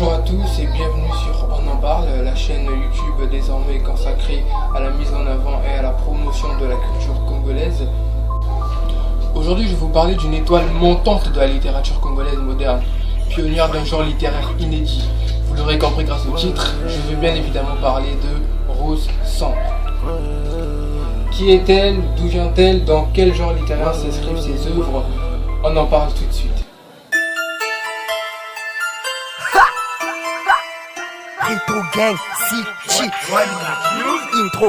Bonjour à tous et bienvenue sur On en parle, la chaîne YouTube désormais consacrée à la mise en avant et à la promotion de la culture congolaise. Aujourd'hui, je vais vous parler d'une étoile montante de la littérature congolaise moderne, pionnière d'un genre littéraire inédit. Vous l'aurez compris grâce au titre, je veux bien évidemment parler de Rose Sambre. Qui est-elle? D'où vient-elle? Dans quel genre littéraire s'inscrivent ses œuvres? On en parle tout de suite. Intro gang, intro.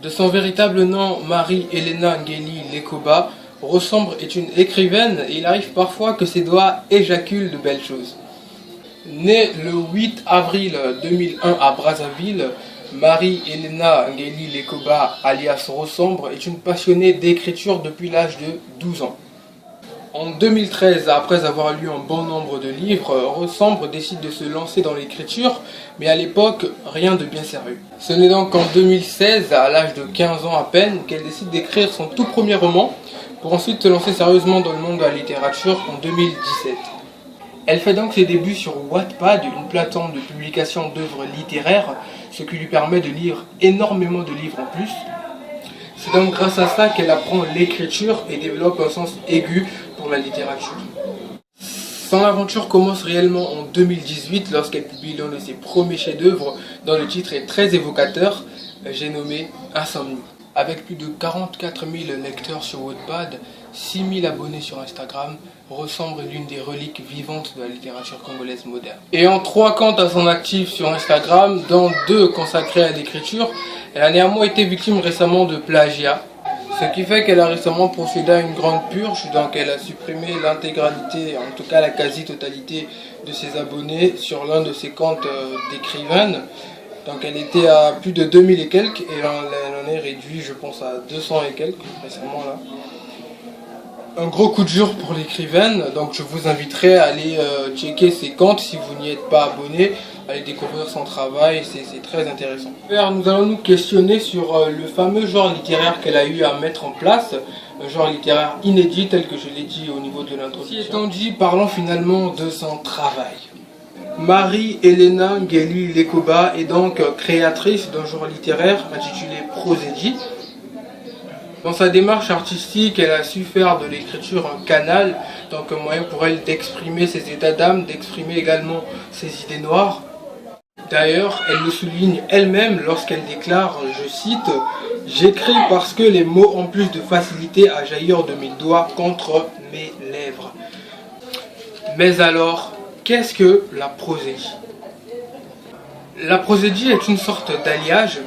De son véritable nom, Marie-Helena Ngeli Lekoba, Rose Sambre est une écrivaine et il arrive parfois que ses doigts éjaculent de belles choses. Née le 8 avril 2001 à Brazzaville, Marie-Helena Ngeli Lekoba, alias Rose Sambre, est une passionnée d'écriture depuis l'âge de 12 ans. En 2013, après avoir lu un bon nombre de livres, Rose Sambre décide de se lancer dans l'écriture, mais à l'époque, rien de bien sérieux. Ce n'est donc qu'en 2016, à l'âge de 15 ans à peine, qu'elle décide d'écrire son tout premier roman, pour ensuite se lancer sérieusement dans le monde de la littérature en 2017. Elle fait donc ses débuts sur Wattpad, une plateforme de publication d'œuvres littéraires, ce qui lui permet de lire énormément de livres en plus. C'est donc grâce à ça qu'elle apprend l'écriture et développe un sens aigu pour la littérature. Son aventure commence réellement en 2018 lorsqu'elle publie l'un de ses premiers chefs-d'œuvre dont le titre est très évocateur, j'ai nommé Insomnie. Avec plus de 44 000 lecteurs sur Wattpad, 6 000 abonnés sur Instagram, Rose Sambre est l'une des reliques vivantes de la littérature congolaise moderne. Ayant 3 comptes à son actif sur Instagram, dont 2 consacrés à l'écriture, elle a néanmoins été victime récemment de plagiat, ce qui fait qu'elle a récemment procédé à une grande purge, donc elle a supprimé l'intégralité, en tout cas la quasi-totalité de ses abonnés sur l'un de ses comptes d'écrivaine. Donc elle était à plus de 2000 et quelques, et elle en est réduit je pense à 200 et quelques récemment là. Un gros coup de dur pour l'écrivaine, donc je vous inviterai à aller checker ses comptes si vous n'y êtes pas abonné, aller découvrir son travail, c'est très intéressant. Nous allons nous questionner sur le fameux genre littéraire qu'elle a eu à mettre en place, un genre littéraire inédit tel que je l'ai dit au niveau de l'introduction. Étant dit, parlons finalement de son travail. Marie-Helena Ngeli Lekoba est donc créatrice d'un genre littéraire intitulé Prosédie. Dans sa démarche artistique, elle a su faire de l'écriture un canal, donc un moyen pour elle d'exprimer ses états d'âme, d'exprimer également ses idées noires. D'ailleurs, elle le souligne elle-même lorsqu'elle déclare, je cite, « J'écris parce que les mots ont plus de facilité à jaillir de mes doigts contre mes lèvres. » Mais alors, qu'est-ce que la prosédie? La prosédie est une sorte d'alliage,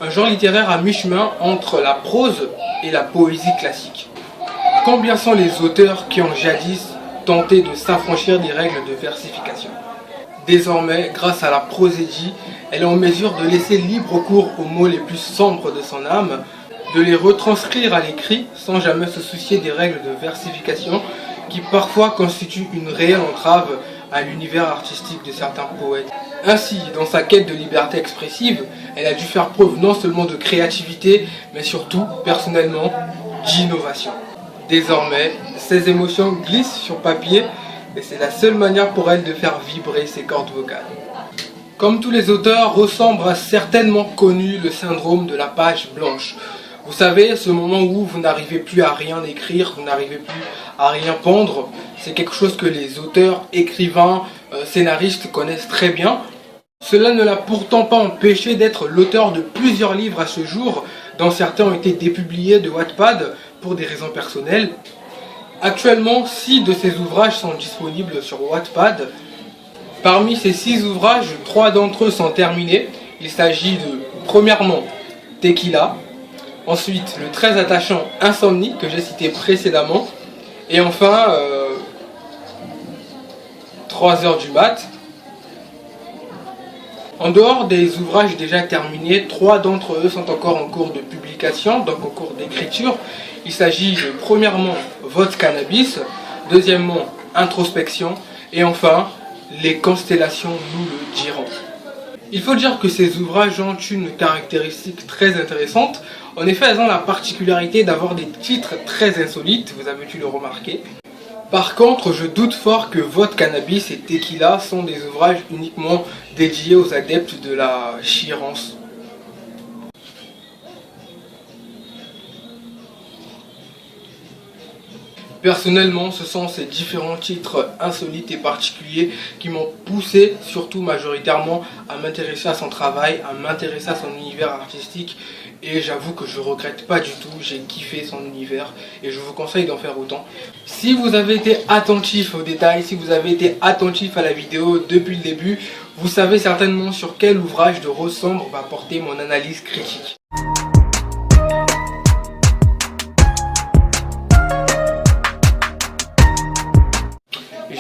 un genre littéraire à mi-chemin entre la prose et la poésie classique. Combien sont les auteurs qui ont jadis tenté de s'affranchir des règles de versification? Désormais, grâce à la prosédie, elle est en mesure de laisser libre cours aux mots les plus sombres de son âme, de les retranscrire à l'écrit sans jamais se soucier des règles de versification qui parfois constituent une réelle entrave à l'univers artistique de certains poètes. Ainsi, dans sa quête de liberté expressive, elle a dû faire preuve non seulement de créativité, mais surtout, personnellement, d'innovation. Désormais, ses émotions glissent sur papier et c'est la seule manière pour elle de faire vibrer ses cordes vocales. Comme tous les auteurs, Rose Sambre a certainement connu le syndrome de la page blanche. Vous savez, ce moment où vous n'arrivez plus à rien écrire, vous n'arrivez plus à rien pondre, c'est quelque chose que les auteurs, écrivains, scénaristes connaissent très bien. Cela ne l'a pourtant pas empêché d'être l'auteur de plusieurs livres à ce jour, dont certains ont été dépubliés de Wattpad pour des raisons personnelles. Actuellement, 6 de ces ouvrages sont disponibles sur Wattpad. Parmi ces 6 ouvrages, 3 d'entre eux sont terminés. Il s'agit de, premièrement, Tequila, ensuite le très attachant Insomnie, que j'ai cité précédemment, et enfin, 3 heures du mat. En dehors des ouvrages déjà terminés, 3 d'entre eux sont encore en cours de publication, donc en cours d'écriture. Il s'agit de, premièrement, Votre Cannabis, deuxièmement, Introspection, et enfin, Les Constellations nous le diront. Il faut dire que ces ouvrages ont une caractéristique très intéressante. En effet, elles ont la particularité d'avoir des titres très insolites, vous avez dû le remarquer. Par contre, je doute fort que Votre Cannabis et Tequila sont des ouvrages uniquement dédiés aux adeptes de la chiérance. Personnellement, ce sont ces différents titres insolites et particuliers qui m'ont poussé, surtout majoritairement, à m'intéresser à son travail, à m'intéresser à son univers artistique. Et j'avoue que je regrette pas du tout, j'ai kiffé son univers et je vous conseille d'en faire autant. Si vous avez été attentif aux détails, si vous avez été attentif à la vidéo depuis le début, vous savez certainement sur quel ouvrage de Rose Sombre va porter mon analyse critique.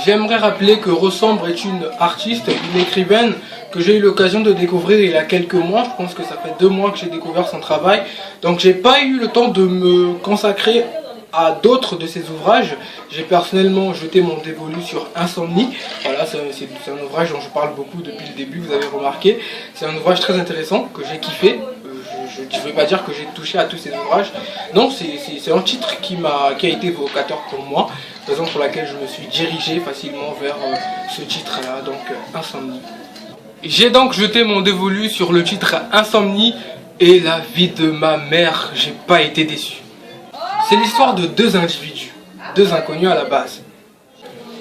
J'aimerais rappeler que Rose Sombre est une artiste, une écrivaine que j'ai eu l'occasion de découvrir il y a quelques mois. Je pense que ça fait 2 mois que j'ai découvert son travail. Donc j'ai pas eu le temps de me consacrer à d'autres de ses ouvrages. J'ai personnellement jeté mon dévolu sur Insomnie. Voilà, c'est un ouvrage dont je parle beaucoup depuis le début, vous avez remarqué. C'est un ouvrage très intéressant que j'ai kiffé. Je ne vais pas dire que j'ai touché à tous ces ouvrages. Non, c'est un titre qui a été évocateur pour moi. Raison pour laquelle je me suis dirigé facilement vers ce titre-là, donc Insomnie. J'ai donc jeté mon dévolu sur le titre Insomnie et la vie de ma mère, j'ai pas été déçu. C'est l'histoire de 2 individus, 2 inconnus à la base.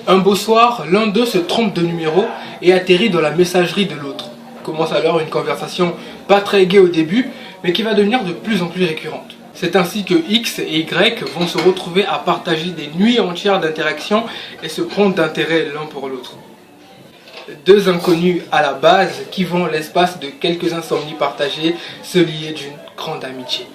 Un beau soir, l'un d'eux se trompe de numéro et atterrit dans la messagerie de l'autre. Commence alors une conversation pas très gaie au début, mais qui va devenir de plus en plus récurrente. C'est ainsi que X et Y vont se retrouver à partager des nuits entières d'interaction et se prendre d'intérêt l'un pour l'autre. 2 inconnus à la base qui vont, l'espace de quelques insomnies partagées, se lier d'une grande amitié.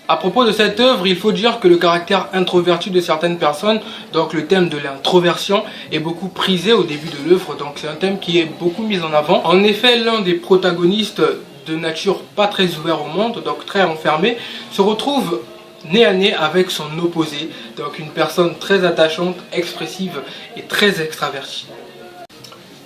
À propos de cette œuvre, il faut dire que le caractère introverti de certaines personnes, donc le thème de l'introversion, est beaucoup prisé au début de l'œuvre, donc c'est un thème qui est beaucoup mis en avant. En effet, l'un des protagonistes, de nature pas très ouvert au monde, donc très enfermé, se retrouve nez à nez avec son opposé, donc une personne très attachante, expressive et très extravertie.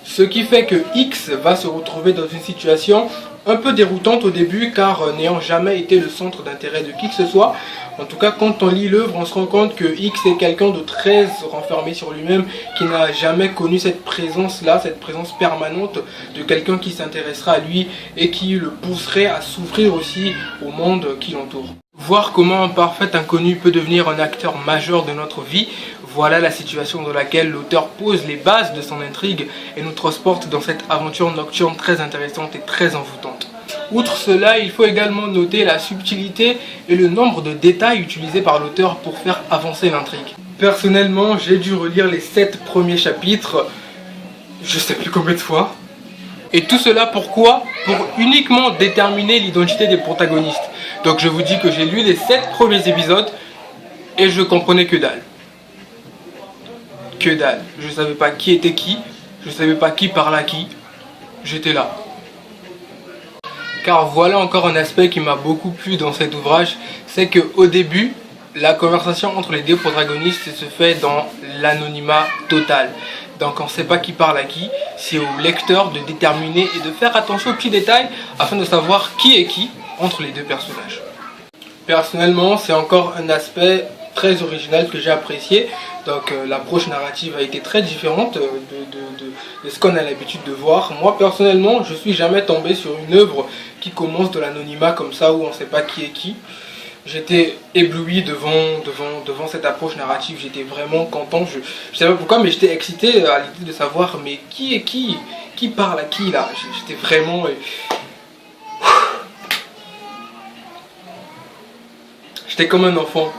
Ce qui fait que X va se retrouver dans une situation un peu déroutante au début, car n'ayant jamais été le centre d'intérêt de qui que ce soit, en tout cas quand on lit l'œuvre, on se rend compte que X est quelqu'un de très renfermé sur lui-même, qui n'a jamais connu cette présence-là, cette présence permanente de quelqu'un qui s'intéressera à lui et qui le pousserait à s'ouvrir aussi au monde qui l'entoure. Voir comment un parfait inconnu peut devenir un acteur majeur de notre vie, voilà la situation dans laquelle l'auteur pose les bases de son intrigue et nous transporte dans cette aventure nocturne très intéressante et très envoûtante. Outre cela, il faut également noter la subtilité et le nombre de détails utilisés par l'auteur pour faire avancer l'intrigue. Personnellement, j'ai dû relire les 7 premiers chapitres, je sais plus combien de fois. Et tout cela pourquoi? Pour uniquement déterminer l'identité des protagonistes. Donc je vous dis que j'ai lu les 7 premiers épisodes et je comprenais que dalle. Que dalle. Je savais pas qui était qui, je savais pas qui parlait à qui, j'étais là. Car voilà encore un aspect qui m'a beaucoup plu dans cet ouvrage, c'est qu'au début, la conversation entre les 2 protagonistes se fait dans l'anonymat total. Donc on ne sait pas qui parle à qui, c'est au lecteur de déterminer et de faire attention aux petits détails afin de savoir qui est qui entre les 2 personnages. Personnellement, c'est encore un aspect très original que j'ai apprécié. Donc l'approche narrative a été très différente de ce qu'on a l'habitude de voir. Moi personnellement, je suis jamais tombé sur une œuvre qui commence de l'anonymat comme ça où on ne sait pas qui est qui. J'étais ébloui devant cette approche narrative, j'étais vraiment content, je ne sais pas pourquoi, mais j'étais excité à l'idée de savoir mais qui est qui parle à qui là. J'étais vraiment... J'étais comme un enfant.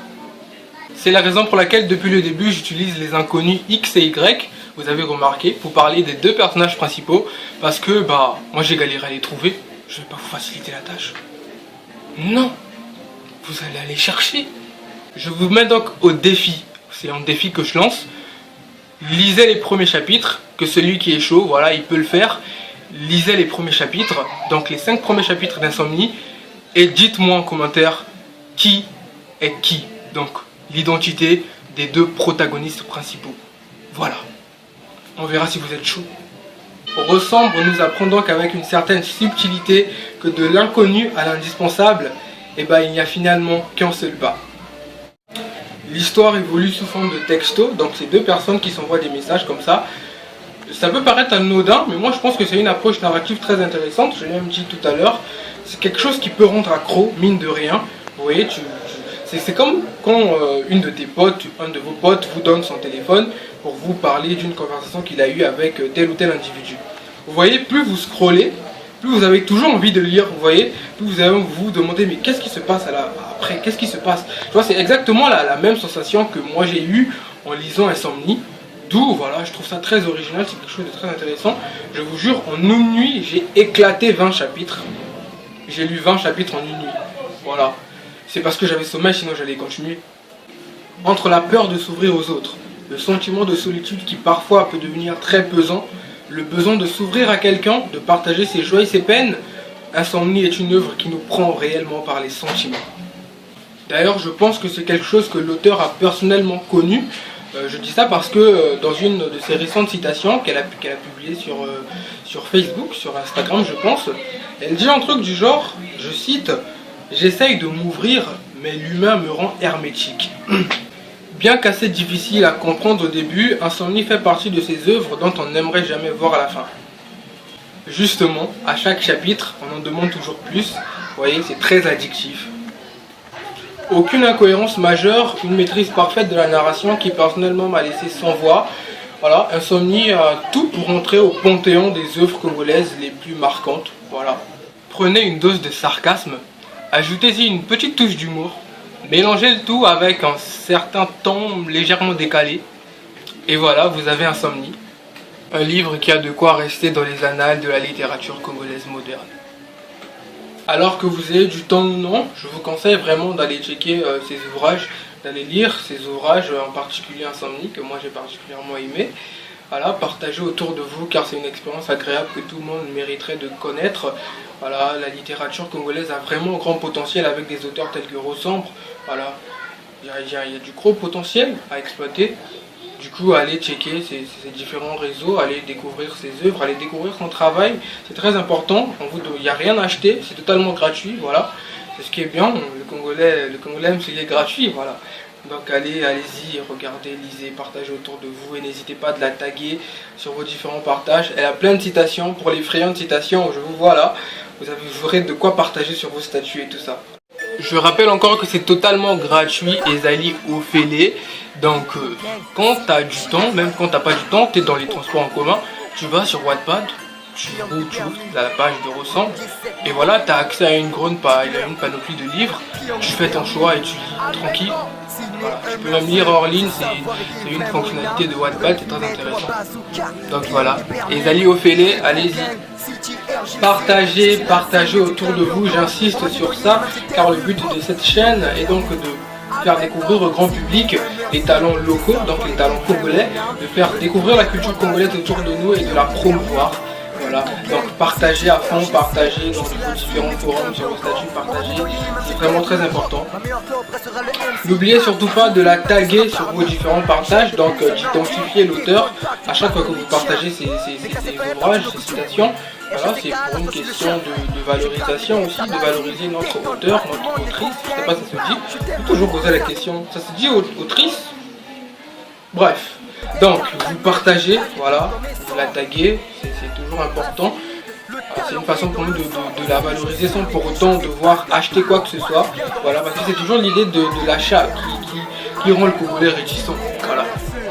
C'est la raison pour laquelle depuis le début j'utilise les inconnus X et Y, vous avez remarqué, pour parler des 2 personnages principaux, parce que moi j'ai galéré à les trouver, je ne vais pas vous faciliter la tâche. Non, vous allez aller chercher. Je vous mets donc au défi, c'est un défi que je lance. Lisez les premiers chapitres, que celui qui est chaud, voilà, il peut le faire. Lisez les premiers chapitres, donc les 5 premiers chapitres d'Insomnie, et dites-moi en commentaire qui est qui. Donc l'identité des 2 protagonistes principaux. Voilà. On verra si vous êtes chaud. Rose Sombre nous apprend donc avec une certaine subtilité que de l'inconnu à l'indispensable, il n'y a finalement qu'un seul pas. L'histoire évolue sous forme de texto, donc c'est deux personnes qui s'envoient des messages comme ça. Ça peut paraître anodin, mais moi je pense que c'est une approche narrative très intéressante, je l'ai même dit tout à l'heure. C'est quelque chose qui peut rendre accro, mine de rien. Vous voyez, c'est comme quand une de tes potes, un de vos potes vous donne son téléphone pour vous parler d'une conversation qu'il a eue avec tel ou tel individu. Vous voyez, plus vous scrollez, plus vous avez toujours envie de lire, vous voyez, plus vous allez vous demander mais qu'est-ce qui se passe après, qu'est-ce qui se passe. Tu vois, c'est exactement la même sensation que moi j'ai eue en lisant Insomnie. D'où, voilà, je trouve ça très original, c'est quelque chose de très intéressant. Je vous jure, en une nuit, j'ai éclaté 20 chapitres. J'ai lu 20 chapitres en une nuit. Voilà. C'est parce que j'avais sommeil, sinon j'allais continuer. Entre la peur de s'ouvrir aux autres, le sentiment de solitude qui parfois peut devenir très pesant, le besoin de s'ouvrir à quelqu'un, de partager ses joies et ses peines, Insomnie est une œuvre qui nous prend réellement par les sentiments. D'ailleurs, je pense que c'est quelque chose que l'auteur a personnellement connu. Je dis ça parce que dans une de ses récentes citations qu'elle a publiées sur Facebook, sur Instagram je pense, elle dit un truc du genre, je cite, « J'essaye de m'ouvrir, mais l'humain me rend hermétique. » Bien qu'assez difficile à comprendre au début, Insomnie fait partie de ces œuvres dont on n'aimerait jamais voir à la fin. Justement, à chaque chapitre, on en demande toujours plus. Vous voyez, c'est très addictif. Aucune incohérence majeure, une maîtrise parfaite de la narration qui personnellement m'a laissé sans voix. Voilà, Insomnie a tout pour entrer au panthéon des œuvres congolaises les plus marquantes. Voilà. Prenez une dose de sarcasme, ajoutez-y une petite touche d'humour, mélangez le tout avec un certain ton légèrement décalé. Et voilà, vous avez Insomnie. Un livre qui a de quoi rester dans les annales de la littérature congolaise moderne. Alors que vous ayez du temps ou non, je vous conseille vraiment d'aller checker ces ouvrages, d'aller lire ces ouvrages, en particulier Insomnie, que moi j'ai particulièrement aimé. Voilà, partagez autour de vous car c'est une expérience agréable que tout le monde mériterait de connaître. Voilà, la littérature congolaise a vraiment un grand potentiel avec des auteurs tels que Rossembre. Voilà, il y a du gros potentiel à exploiter. Du coup, allez checker ces différents réseaux, allez découvrir ses œuvres, allez découvrir son travail. C'est très important. Il n'y a rien à acheter, c'est totalement gratuit. Voilà, c'est ce qui est bien. Le Congolais aime ce qui est gratuit. Voilà. Donc allez-y, regardez, lisez, partagez autour de vous et n'hésitez pas de la taguer sur vos différents partages. Elle a plein de citations. Pour les friands de citations, je vous vois là. Vous aurez de quoi partager sur vos statuts et tout ça. Je rappelle encore que c'est totalement gratuit, Ezali Ofele. Donc quand tu as du temps, même quand tu n'as pas du temps, tu es dans les transports en commun, tu vas sur Wattpad, tu ouvres la page de Rossemble, et voilà, tu as accès à une panoplie de livres, tu fais ton choix et tu lis tranquille. Voilà. Tu peux même lire hors ligne, c'est une fonctionnalité de Wattpad, c'est très intéressant. Donc voilà, Ezali Ofele, allez-y. Partagez autour de vous, j'insiste sur ça, car le but de cette chaîne est donc de faire découvrir au grand public les talents locaux, donc les talents congolais, de faire découvrir la culture congolaise autour de nous et de la promouvoir. Voilà, donc partagez à fond, partagez dans vos différents forums, sur vos statuts, partagez, c'est vraiment très important. N'oubliez surtout pas de la taguer sur vos différents partages, donc d'identifier l'auteur à chaque fois que vous partagez ces ouvrages, ces citations. Voilà, c'est pour une question de valorisation aussi, de valoriser notre auteur, notre autrice, je ne sais pas si ça se dit, il faut toujours poser la question, ça se dit autrice? Bref, donc vous partagez, voilà, vous la taguez, c'est toujours important. C'est une façon pour nous de la valoriser sans pour autant devoir acheter quoi que ce soit. Voilà, parce que c'est toujours l'idée de l'achat qui rend le Congolais réticent. Voilà,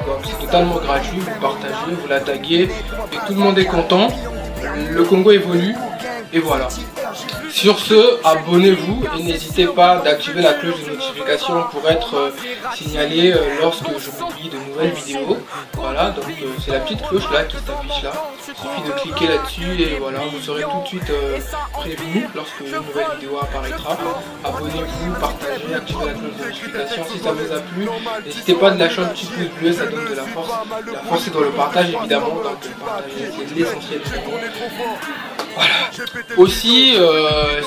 donc c'est totalement gratuit, vous partagez, vous la taguez et tout le monde est content. Le Congo évolue et voilà. Sur ce, abonnez-vous et n'hésitez pas d'activer la cloche de notification pour être signalé lorsque je publie de nouvelles vidéos. Voilà, donc c'est la petite cloche là qui s'affiche là. Il suffit de cliquer là-dessus et voilà, vous serez tout de suite prévenu lorsque une nouvelle vidéo apparaîtra. Abonnez-vous, partagez, activez la cloche de notification si ça vous a plu. N'hésitez pas de lâcher un petit pouce bleu, ça donne de la force. La force est dans le partage évidemment, donc partager c'est l'essentiel du monde. Voilà. Aussi,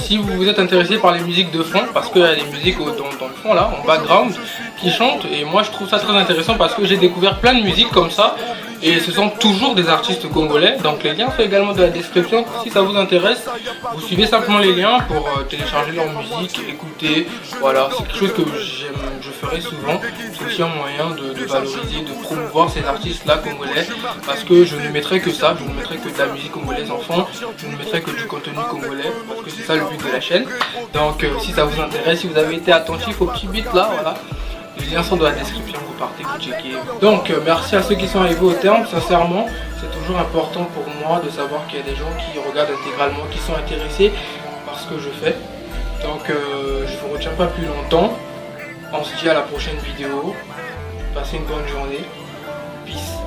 si vous êtes intéressé par les musiques de fond, parce qu'il y a des musiques dans le fond là, en background, qui chantent, et moi je trouve ça très intéressant parce que j'ai découvert plein de musiques comme ça, et ce sont toujours des artistes congolais, donc les liens sont également dans la description. Si ça vous intéresse, vous suivez simplement les liens pour télécharger leur musique, écouter, voilà, c'est quelque chose que je ferai souvent. C'est aussi un moyen de valoriser, de promouvoir ces artistes-là congolais, parce que je ne mettrai que ça, je ne mettrai que de la musique congolaise enfant, je ne mettrai que du contenu congolais, parce que c'est ça le but de la chaîne. Donc si ça vous intéresse, si vous avez été attentif au petit beat là, voilà, les liens sont dans la description, vous partez, vous checkez. Donc merci à ceux qui sont arrivés au terme, sincèrement, c'est toujours important pour moi de savoir qu'il y a des gens qui regardent intégralement, qui sont intéressés par ce que je fais. Donc je ne vous retiens pas plus longtemps. On se dit à la prochaine vidéo. Passez une bonne journée. Peace.